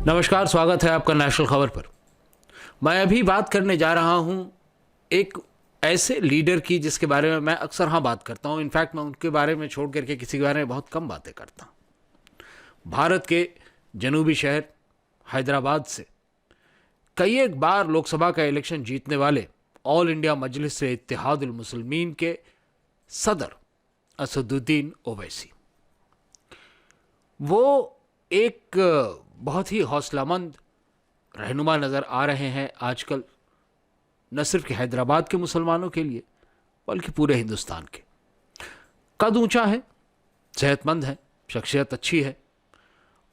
नमस्कार, स्वागत है आपका नेशनल खबर पर। मैं अभी बात करने जा रहा हूं एक ऐसे लीडर की जिसके बारे में मैं अक्सर बात करता हूं। इनफैक्ट मैं उनके बारे में छोड़ करके किसी के बारे में बहुत कम बातें करता हूं। भारत के जनूबी शहर हैदराबाद से कई एक बार लोकसभा का इलेक्शन जीतने वाले ऑल इंडिया मजलिस इत्तेहादुल मुस्लिमीन के सदर असदुद्दीन ओवैसी, वो एक बहुत ही हौसलामंद रहनुमा नज़र आ रहे हैं आजकल, न सिर्फ कि हैदराबाद के मुसलमानों के लिए बल्कि पूरे हिंदुस्तान के। कद ऊंचा है, सेहतमंद है, शख्सियत अच्छी है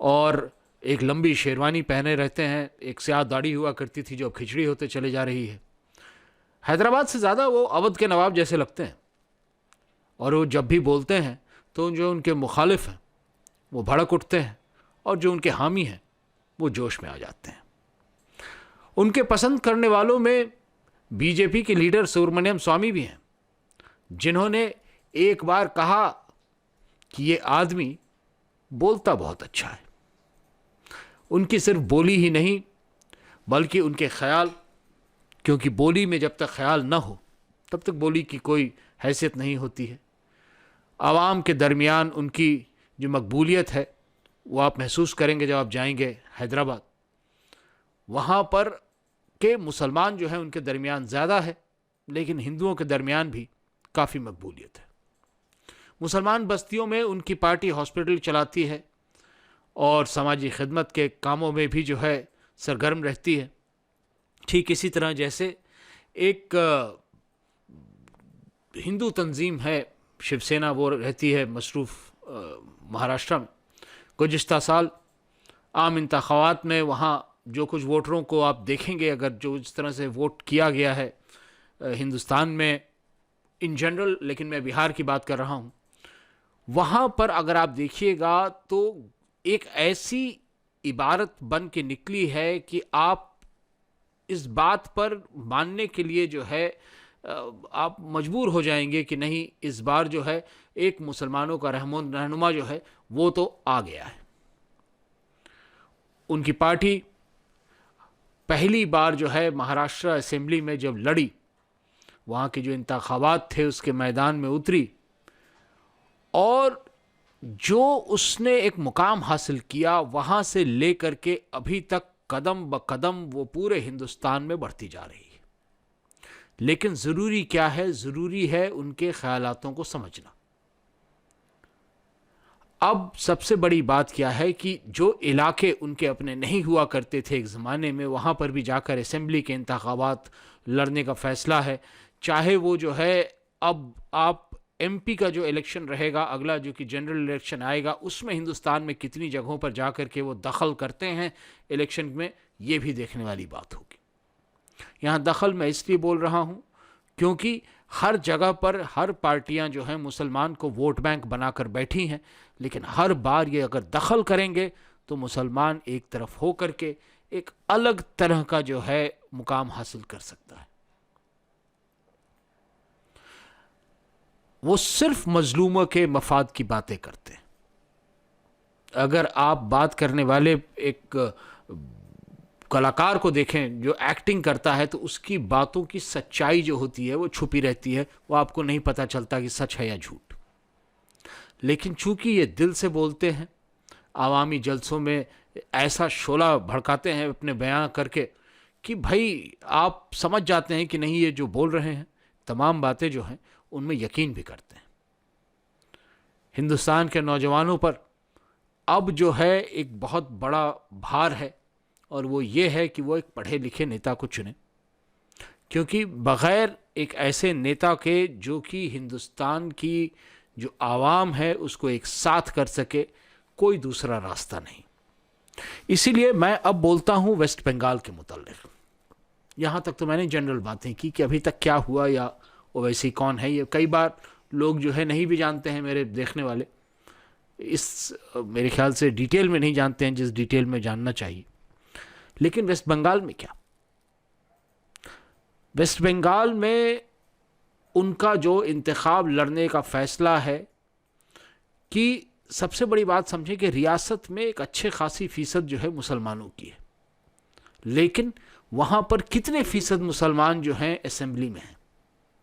और एक लंबी शेरवानी पहने रहते हैं। एक स्याह दाढ़ी हुआ करती थी जो अब खिचड़ी होते चले जा रही है। हैदराबाद से ज़्यादा वो अवध के नवाब जैसे लगते हैं और वो जब भी बोलते हैं तो जो उनके मुखालिफ हैं वो भड़क उठते हैं और जो उनके हामी हैं वो जोश में आ जाते हैं। उनके पसंद करने वालों में बीजेपी के लीडर सुब्रमण्यम स्वामी भी हैं, जिन्होंने एक बार कहा कि ये आदमी बोलता बहुत अच्छा है। उनकी सिर्फ बोली ही नहीं बल्कि उनके ख्याल, क्योंकि बोली में जब तक ख्याल न हो तब तक बोली की कोई हैसियत नहीं होती है। आवाम के दरमियान उनकी जो मकबूलियत है वो आप महसूस करेंगे जब आप जाएंगे हैदराबाद। वहाँ पर के मुसलमान जो है उनके दरमियान ज़्यादा है, लेकिन हिंदुओं के दरमियान भी काफ़ी मकबूलियत है। मुसलमान बस्तियों में उनकी पार्टी हॉस्पिटल चलाती है और समाजी खिदमत के कामों में भी जो है सरगर्म रहती है। ठीक इसी तरह जैसे एक हिंदू तंजीम है शिवसेना, वो रहती है मसरूफ़ महाराष्ट्र में। गुज़िश्ता साल आम इंतख़ाबात में वहाँ जो कुछ वोटरों को आप देखेंगे, अगर जो इस तरह से वोट किया गया है हिंदुस्तान में इन जनरल, लेकिन मैं बिहार की बात कर रहा हूँ, वहाँ पर अगर आप देखिएगा तो एक ऐसी इबारत बन के निकली है कि आप इस बात पर मानने के लिए जो है आप मजबूर हो जाएंगे कि नहीं, इस बार जो है एक मुसलमानों का रहनुमा जो है वो तो आ गया है। उनकी पार्टी पहली बार जो है महाराष्ट्र असेंबली में जब लड़ी, वहाँ के जो इंतखाबात थे उसके मैदान में उतरी और जो उसने एक मुकाम हासिल किया, वहाँ से लेकर के अभी तक कदम ब कदम वो पूरे हिंदुस्तान में बढ़ती जा रही है। लेकिन ज़रूरी क्या है? ज़रूरी है उनके ख्यालातों को समझना। अब सबसे बड़ी बात क्या है कि जो इलाके उनके अपने नहीं हुआ करते थे एक ज़माने में, वहाँ पर भी जाकर असेंबली के इंतखाबात लड़ने का फ़ैसला है। चाहे वो जो है, अब आप एमपी का जो इलेक्शन रहेगा अगला, जो कि जनरल इलेक्शन आएगा, उसमें हिंदुस्तान में कितनी जगहों पर जा कर के वो दखल करते हैं इलेक्शन में, ये भी देखने वाली बात होगी। यहाँ दखल मैं इसलिए बोल रहा हूँ क्योंकि हर जगह पर हर पार्टियां जो हैं मुसलमान को वोट बैंक बनाकर बैठी हैं, लेकिन हर बार ये अगर दखल करेंगे तो मुसलमान एक तरफ हो करके एक अलग तरह का जो है मुकाम हासिल कर सकता है। वो सिर्फ मजलूमों के मफाद की बातें करते हैं। अगर आप बात करने वाले एक कलाकार को देखें जो एक्टिंग करता है तो उसकी बातों की सच्चाई जो होती है वो छुपी रहती है, वो आपको नहीं पता चलता कि सच है या झूठ। लेकिन चूंकि ये दिल से बोलते हैं, आवामी जलसों में ऐसा शोला भड़काते हैं अपने बयान करके कि भाई आप समझ जाते हैं कि नहीं, ये जो बोल रहे हैं तमाम बातें जो हैं उनमें यकीन भी करते हैं। हिंदुस्तान के नौजवानों पर अब जो है एक बहुत बड़ा भार है और वो ये है कि वो एक पढ़े लिखे नेता को चुने, क्योंकि बग़ैर एक ऐसे नेता के जो कि हिंदुस्तान की जो आवाम है उसको एक साथ कर सके, कोई दूसरा रास्ता नहीं। इसीलिए मैं अब बोलता हूँ वेस्ट बंगाल के मुताल्लिक़। यहाँ तक तो मैंने जनरल बातें की कि अभी तक क्या हुआ या ओवैसी कौन है, ये कई बार लोग जो है नहीं भी जानते हैं, मेरे देखने वाले इस मेरे ख्याल से डिटेल में नहीं जानते हैं जिस डिटेल में जानना चाहिए। लेकिन वेस्ट बंगाल में क्या, वेस्ट बंगाल में उनका जो इंतखाब लड़ने का फ़ैसला है कि सबसे बड़ी बात समझें कि रियासत में एक अच्छे खासी फीसद जो है मुसलमानों की है, लेकिन वहाँ पर कितने फीसद मुसलमान जो हैं असेंबली में हैं,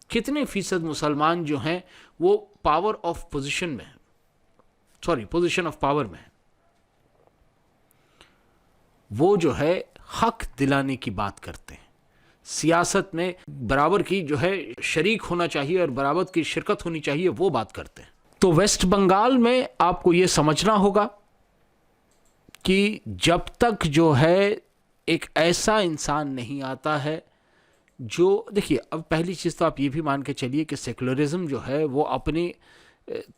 कितने फीसद मुसलमान जो हैं वो पावर ऑफ पोजीशन में हैं, सॉरी पोजीशन ऑफ पावर में हैं, वो जो है हक दिलाने की बात करते हैं। सियासत में बराबर की जो है शरीक होना चाहिए और बराबर की शिरकत होनी चाहिए, वो बात करते हैं। तो वेस्ट बंगाल में आपको ये समझना होगा कि जब तक जो है एक ऐसा इंसान नहीं आता है जो, देखिए अब पहली चीज़ तो आप ये भी मान के चलिए कि सेकुलरिज्म जो है वो अपनी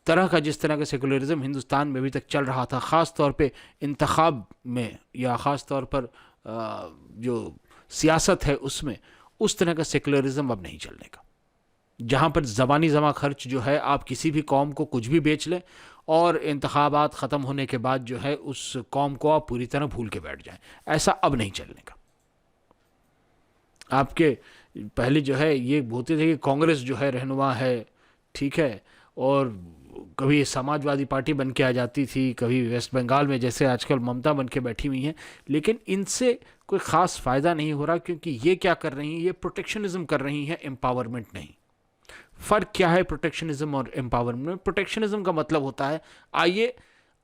तरह का, जिस तरह का सेकुलरिज्म हिंदुस्तान में अभी तक चल रहा था, ख़ास तौर पे इंतखाब में या ख़ास तौर पर जो सियासत है उसमें, उस तरह का सेकुलरिज्म अब नहीं चलने का, जहाँ पर ज़बानी जमा खर्च जो है आप किसी भी कौम को कुछ भी बेच लें और इंतखाबात ख़त्म होने के बाद जो है उस कौम को आप पूरी तरह भूल के बैठ जाएं, ऐसा अब नहीं चलने का। आपके पहले जो है ये बोलते थे कि कांग्रेस जो है रहनुमा है, ठीक है, और कभी समाजवादी पार्टी बन के आ जाती थी, कभी वेस्ट बंगाल में जैसे आजकल ममता बन के बैठी हुई हैं, लेकिन इनसे कोई ख़ास फ़ायदा नहीं हो रहा, क्योंकि ये क्या कर रही हैं, ये प्रोटेक्शनिज्म कर रही हैं, एम्पावरमेंट नहीं। फ़र्क क्या है प्रोटेक्शनिज्म और एम्पावरमेंट में? प्रोटेक्शनिज्म का मतलब होता है, आइए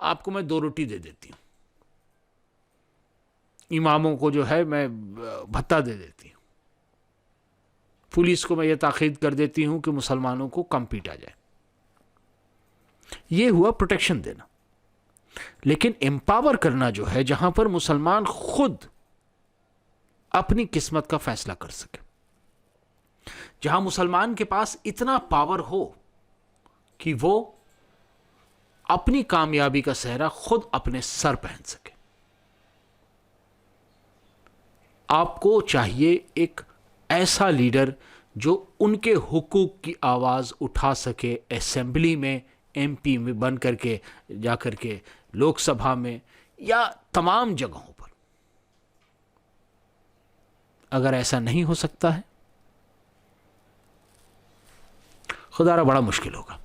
आपको मैं 2 रोटी दे देती हूँ, इमामों को जो है मैं भत्ता दे देती हूँ, पुलिस को मैं ये ताकीद कर देती हूँ कि मुसलमानों को कम पीटा जाए, ये हुआ प्रोटेक्शन देना। लेकिन एम्पावर करना जो है, जहां पर मुसलमान खुद अपनी किस्मत का फैसला कर सके, जहां मुसलमान के पास इतना पावर हो कि वो अपनी कामयाबी का सेहरा खुद अपने सर पहन सके। आपको चाहिए एक ऐसा लीडर जो उनके हुकूक की आवाज़ उठा सके, असेंबली में, एमपी में बन करके, जा करके लोकसभा में या तमाम जगहों पर। अगर ऐसा नहीं हो सकता है, खुदारा बड़ा मुश्किल होगा।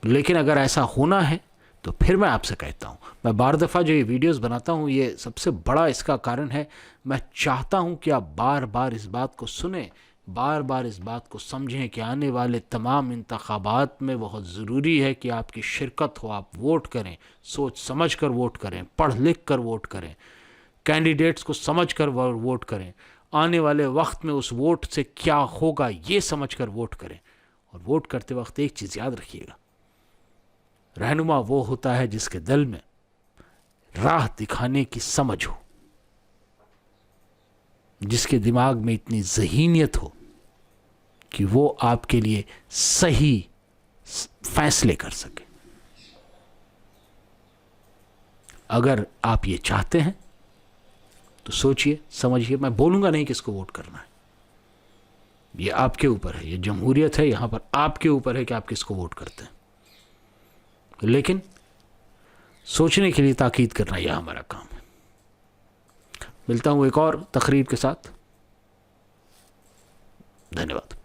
लेकिन अगर ऐसा होना है तो फिर मैं आपसे कहता हूं, मैं बार दफ़ा जो ये वीडियोस बनाता हूं, ये सबसे बड़ा इसका कारण है, मैं चाहता हूं कि आप बार बार इस बात को सुने, बार बार इस बात को समझें कि आने वाले तमाम इंतखाबात में बहुत ज़रूरी है कि आपकी शिरकत हो, आप वोट करें, सोच समझ कर वोट करें, पढ़ लिख कर वोट करें, कैंडिडेट्स को समझ कर वोट करें, आने वाले वक्त में उस वोट से क्या होगा ये समझ कर वोट करें। और वोट करते वक्त एक चीज़ याद रखिएगा, रहनुमा वो होता है जिसके दिल में राह दिखाने की समझ हो, जिसके दिमाग में इतनी ज़हीनियत हो कि वो आपके लिए सही फैसले कर सके। अगर आप ये चाहते हैं तो सोचिए, समझिए, मैं बोलूंगा नहीं किसको वोट करना है, ये आपके ऊपर है, ये जमहूरियत है, यहां पर आपके ऊपर है कि आप किसको वोट करते हैं। लेकिन सोचने के लिए ताकीद करना यह हमारा काम है। मिलता हूं एक और तकरीर के साथ। धन्यवाद।